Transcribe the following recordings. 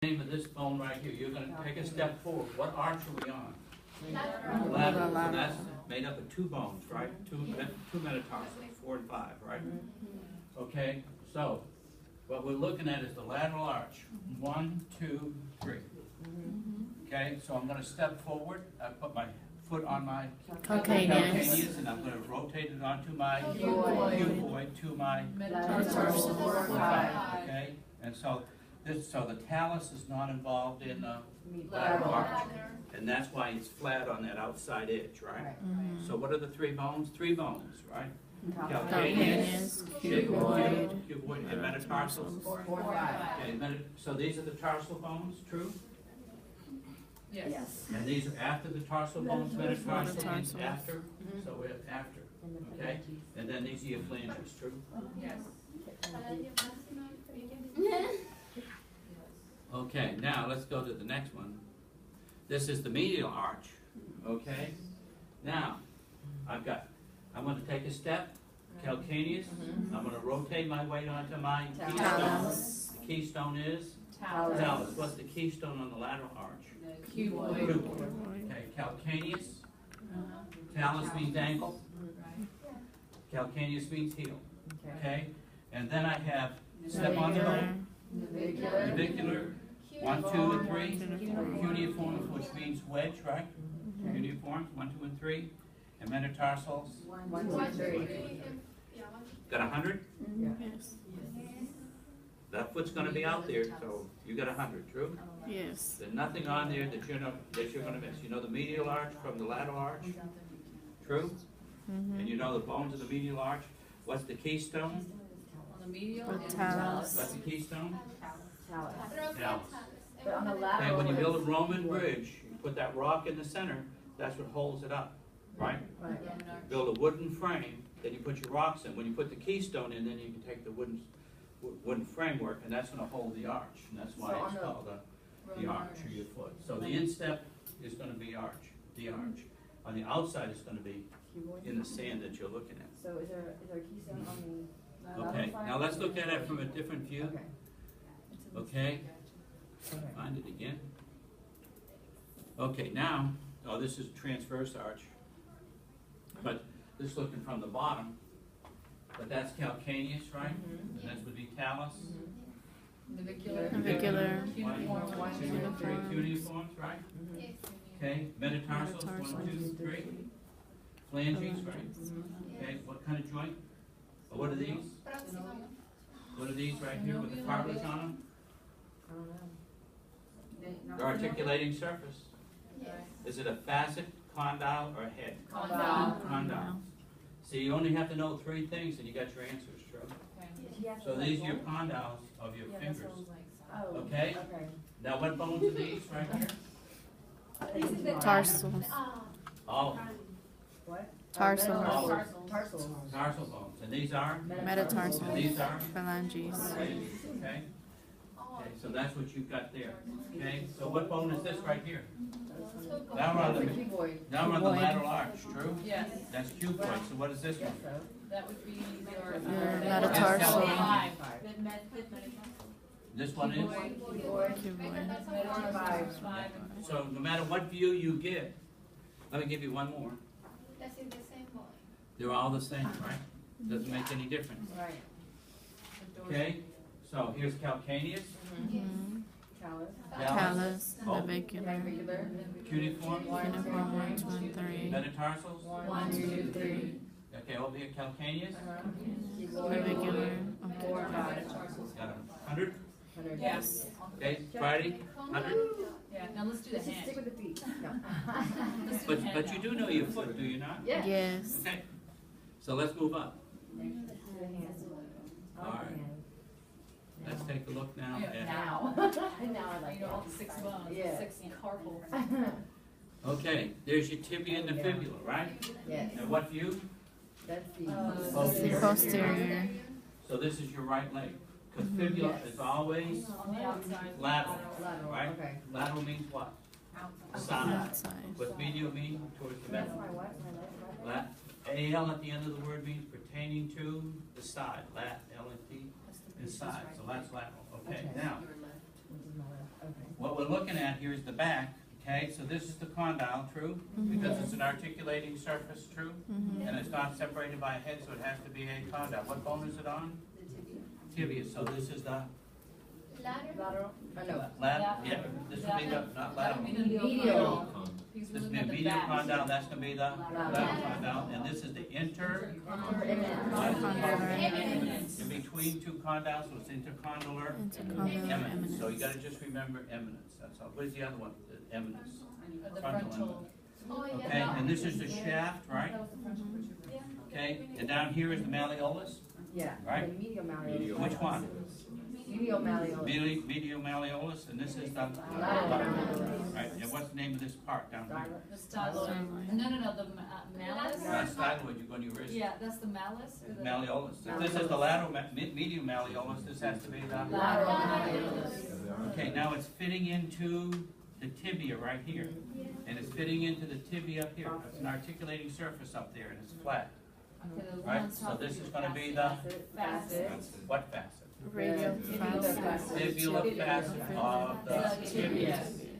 Name of this bone right here, you're gonna take a step forward. What arch are we on? Lateral. Lateral, so that's made up of two bones, right? Two metatarsals, 4 and 5, right? Okay, so what we're looking at is the lateral arch. 1, 2, 3. Okay, so I'm gonna step forward. I put my foot on my calcaneus, and I'm gonna rotate it onto my cuboid to my Metatarsal. 4 and 5. Okay, and so the talus is not involved in the lateral arch, and that's why it's flat on that outside edge, right? So what are the 3 bones? 3 bones, right? Calcaneus, cuboid, and metatarsals. 4 and 5. Okay, so these are the tarsal bones, true? Yes. And these are after the tarsal bones, metatarsal means after, so we have after, okay? And then these are your flanges, true? Yes. Okay, now let's go to the next one. This is the medial arch, okay? Now, I'm gonna take a step, calcaneus, I'm gonna rotate my weight onto my keystone. The keystone is? Talus. What's the keystone on the lateral arch? Cuboid. Okay, calcaneus, talus means ankle, calcaneus means heel, okay? And then I have step on the bone, navicular, 1, 2, and 3, cuneiform, which means wedge, right? Cuneiforms, 1, 2, and 3, and metatarsals. 1, 2, 3. Got 100? Yes. That foot's gonna be out there, so you got 100, true? Yes. There's nothing on there that you're gonna miss. You know the medial arch from the lateral arch? True? And you know the bones of the medial arch? What's the keystone? On the medial With and talus. What's the keystone? talus. Talus. But on the Okay, lateral. when you build a Roman bridge, you put that rock in the center, that's what holds it up, right? Build a wooden frame, then you put your rocks in. When you put the keystone in, then you can take the wooden framework, and that's gonna hold the arch, and that's why it's called the arch of your foot. So the instep is gonna be the arch. On the outside, it's gonna be in the sand that you're looking at. So is there a keystone on the lateral Okay, side? now let's look at it from a different view, Okay. okay? Find it again. Okay, now, this is transverse arch, but this is looking from the bottom, but that's calcaneus, right? And that would be talus. navicular. Navicular. Cuneiform. 1, 2, 3. Cuneiforms, right? Okay, metatarsals, 1, 2, 3. Phalanges, right? Okay, what kind of joint? What are these? What are these right here with the cartilage on them? I don't know. The articulating surface. Is it a facet, condyle, or a head? Condyle. Condyle. See, you only have to know 3 things and you got your answers, true? So these are your condyles of your fingers. Oh, Okay? okay. Now what bones are these right here? Tarsals. All What? Tarsals. Tarsals. tarsal bones. And these are? And Metatarsals. these are? Phalanges. Phalanges, okay? Okay, so that's what you've got there. Okay, so what bone is this right here? Now we're on That's a the, cuboid. now we're on the lateral arch, true? Yes, That's cuboid, so what is this Yes, one? so. that would be your. Your metatarsal. Five. This one is? Cuboid. Cuboid. 5. So no matter what view you get, let me give you one more. They're all the same, right? Doesn't make any difference. Right. Okay, so here's calcaneus, Talus. Talus. Oh. Navicular. Navicular. cuneiform, Cuneiform. 1, 2, and 3. metatarsals. 1, 2, 3. Okay, over here calcaneus, Navicular. 4 and 5. got 100. 100. Yes. Okay, Friday, 100. Yeah, now let's do the Let's just stick hand. with the feet. No. Let's do the hand But you do know your foot, do you not? Yeah. Yes. Okay, so let's move up. Let's do the hands. All right. Let's take a look now Yeah, at, now. And now I You like know, all the 6 bones, Yeah. 6 carpal. okay, there's your tibia and the fibula, right? Yes. And what view? That's the. Posterior. Posterior. So this is your right leg, because fibula is always On the outside. lateral, Lateral, right? okay. Lateral means what? Outside. Side. Outside. What's medial mean? Towards the That's middle. my what? My leg? Al at the end of the word means pertaining to the side. Lat, L-N-T, is side, so that's lateral. Okay, now, what we're looking at here is the back, okay? So this is the condyle, true? Because it's an articulating surface, true? And it's not separated by a head, so it has to be a condyle. What bone is it on? Tibia. So this is the Lateral, no. lateral, yeah, this would be the, not lateral. Medial. Because This we're is looking the at the medial back. condyle, that's gonna be the lateral condyle, and this is the in between two condyles, so it's intercondylar Intercondylar eminence. So you eminence. gotta just remember eminence, that's all. What is the other one? The eminence. The Frontal frontal. Okay, and this is the shaft, right? Okay, and down here is the malleolus. Yeah. Right. The medial malleolus. Which one? Medial malleolus. Medial malleolus, and this is the right. And what's the name of this part down here? The styloid. No, the malice. Styloid. You go on your wrist. Yeah, that's the malice. Or the Malleolus. If this is the lateral medial malleolus, this has to be the lateral malleolus. Okay, now it's fitting into the tibia right here. And it's fitting into the tibia up here. It's an articulating surface up there and it's flat. Okay, the one Right? on So top this is is gonna be the facet. what facet? Radial facet. Fibular facet of the tibia. Tibia.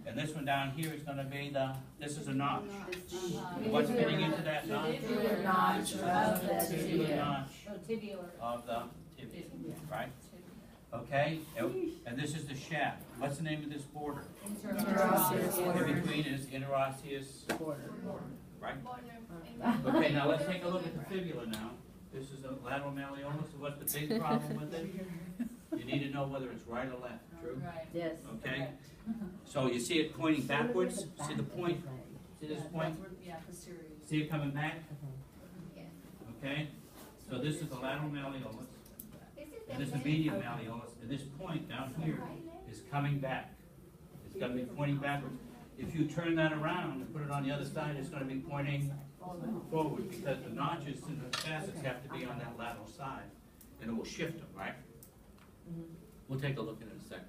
And this one down here is gonna be the, this is a notch. What's fitting into that notch? Tibial notch of the Fibular tibia. notch Oh, tibial. of the tibia, right? Okay, and this is the shaft. What's the name of this border? Interosseous In border. between is interosseous, right? Okay, now let's take a look at the fibula now. This is a lateral malleolus. What's the big problem with it? You need to know whether it's right or left, true? Right. Yes. Okay? So you see it pointing backwards? See the point? See this point? Yeah, posterior. See it coming back? Okay? So this is the lateral malleolus. And this is the medial malleolus. And this point down here is coming back. It's gonna be pointing backwards. If you turn that around and put it on the other side, it's gonna be pointing forward because the notches and the facets have to be on that lateral side. And it will shift them, right? We'll take a look at it in a second.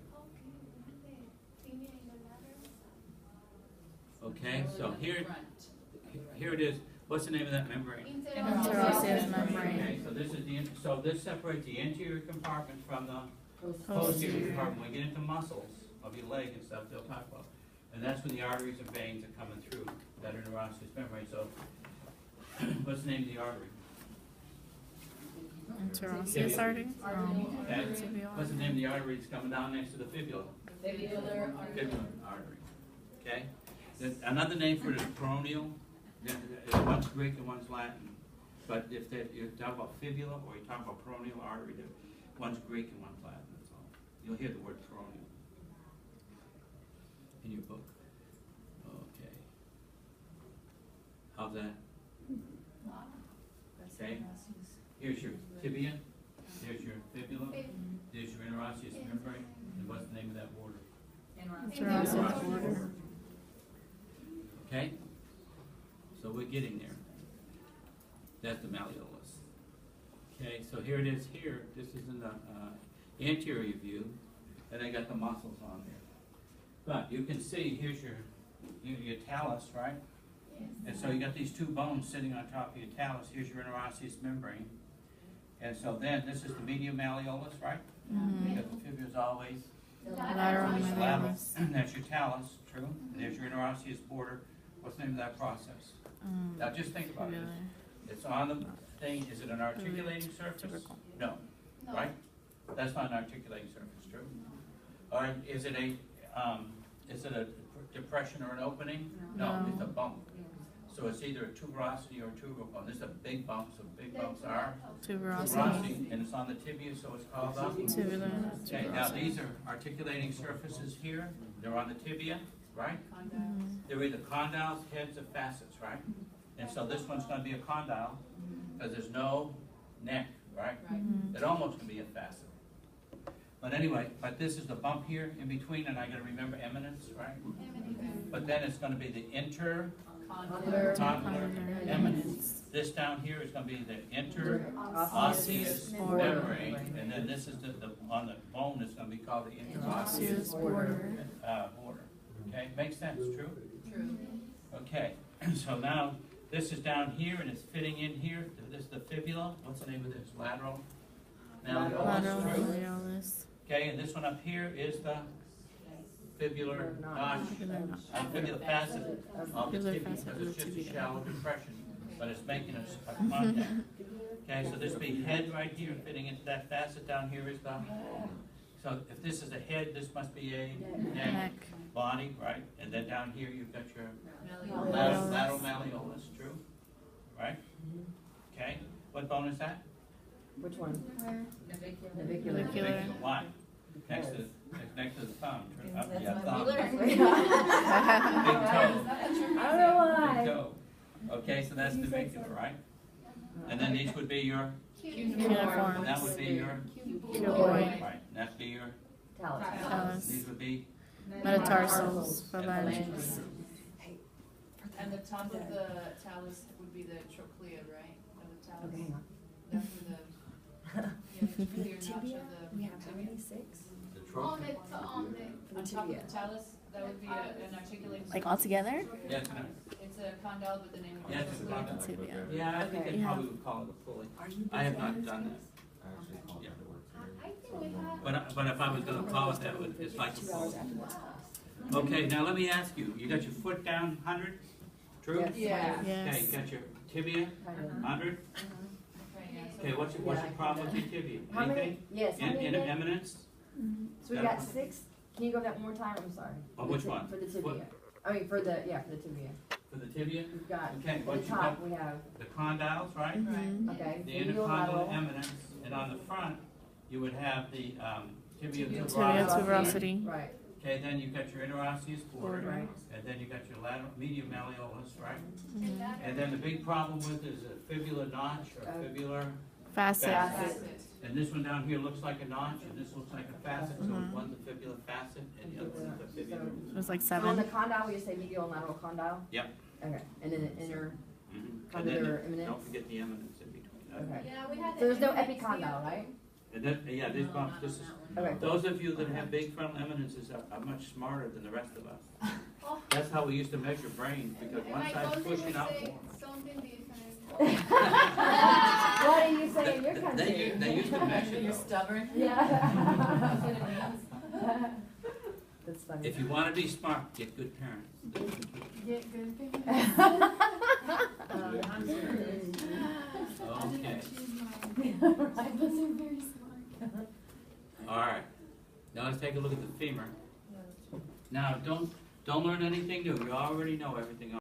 Okay, so here it is. What's the name of that membrane? Interosseous membrane. Okay, so this is so this separates the anterior compartment from the posterior compartment. When we get into muscles of your leg and stuff, they'll talk about. And that's when the arteries and veins are coming through that interosseous membrane. So what's the name of the artery? Interosseous artery. Okay. Tibial. What's the name of the artery that's coming down next to the fibula? Fibular artery. Fibular artery. Okay? Then another name for it is peroneal. One's Greek and one's Latin. But if you talk about fibula or you talk about peroneal artery, one's Greek and one's Latin, that's all. You'll hear the word peroneal in your book. Okay. How's that? Okay. Here's your tibia, there's your fibula, there's your interosseous membrane, and what's the name of that border? Interosseous border. Okay? So we're getting there. That's the malleolus. Okay, so here it is here. This is in the anterior view, and I got the muscles on there. But you can see, here's your talus, right? And so you got these two bones sitting on top of your talus. Here's your interosseous membrane. And so then this is the medial malleolus, right? You got the fibulas always. Lateral malleolus. That's your talus, true. And there's your interosseous border. What's the name of that process? Now just think about it. It's on the thing. Is it an articulating surface? Typical. No, right? That's not an articulating surface, true? Or is it a depression or an opening? No, it's a bump. So it's either a tuberosity or a tuberal bone. This is a big bump, so big bumps are Tuberosity. tuberosity, and it's on the tibia, so it's called the Tubular. okay, now these are articulating surfaces here. They're on the tibia, right? They're either condyles, heads, or facets, right? And so this one's gonna be a condyle, because there's no neck, right? It almost can be a facet. But anyway, but this is the bump here in between, and I gotta remember eminence, right? But then it's gonna be the intercondylar eminence. This down here is gonna be the interosseous membrane, and then this is the on the bone is gonna be called the interosseous border. border. Okay, makes sense, true? True. Okay, so now this is down here and it's fitting in here. This is the fibula. What's the name of this? Lateral malleolus, Lateral true? malleolus. Okay, and this one up here is the fibular notch, Fibular notch. fibular facet of the Fibular tibia, facet because of it's the just a tibia. shallow depression, but it's making a contact. Okay, so this be head right here, fitting into that facet down here is the, so if this is a head, this must be a neck, Neck. body, right? And then down here, you've got your Malleolus. lateral malleolus, true? Right? Okay, what bone is that? Which one? Navicular. Navicular. Navicular. Navicular. Why? Next to the thumb, true? Up, That's yeah, my thumb. feeler. Big toe. I don't know Big why. toe. Okay, so that's navicular, right? And then these would be your, Cuneiform. and that would be your, Cuboid. right, and that'd be your, Talus. Talus. these would be, Metatarsals. And Phalanges. And the top of the talus would be the trochlea, right? Of the talus. Okay, hang on. That's where the trochlea notch of the. We have how many? 6? the On troch. the, on top of the talus, that would be an articulating. Like all together? Yes, no. It's a condyle, but the name of Yeah, it it's is a condyle. Tibia. Yeah, I think they Yeah. probably would call it a pulley. I have not done that. Yeah. But if I was gonna call it that, it's like a pulley. Okay, now let me ask you, you got your foot down 100? True? Yes. Yeah. Okay, Yes. you got your tibia 100? Okay, yeah, so- Okay, what's your problem with your tibia? How many? Anything? Yes, how many? In again? eminence? So we got 6. Can you go that one more time? I'm sorry. Oh, which one? For the tibia. I mean, for the tibia. For the tibia? We've got, Okay, at what the you top, got? we have, The condyles, right? Mhm. okay, The medial, intercondyle lateral. eminence, and on the front, you would have the tibia Tibia Tibia tuberosity. tuberosity. Right, Okay, then you got your interosseous border, Border. right. and then you got your lateral medial malleolus, right? Mhm. And then the big problem with is a fibular notch or fibular, Facet. Facet. and this one down here looks like a notch, and this looks like a facet, so Mhm. one's a fibular facet and the other one's a fibular. It was like So on the 7. condyle, we just say medial and lateral condyle? Yep. Okay, and then the inner, Mhm. And Condylar then, eminence? don't forget the eminence in between. okay. Yeah, we had. So there's no epicondyle, right? And then, yeah, these bumps, this is, Okay. those of you that have big frontal eminences are much smarter than the rest of us. That's how we used to measure brains, because one side's pushing out more. Something different. What do you say in your country? They used to measure You're those. stubborn. Yeah. That's what it means. That's funny. If you wanna be smart, get good parents. Get good. Okay, Right, those are very smart. all right. Now let's take a look at the femur. Now, don't learn anything new, you already know everything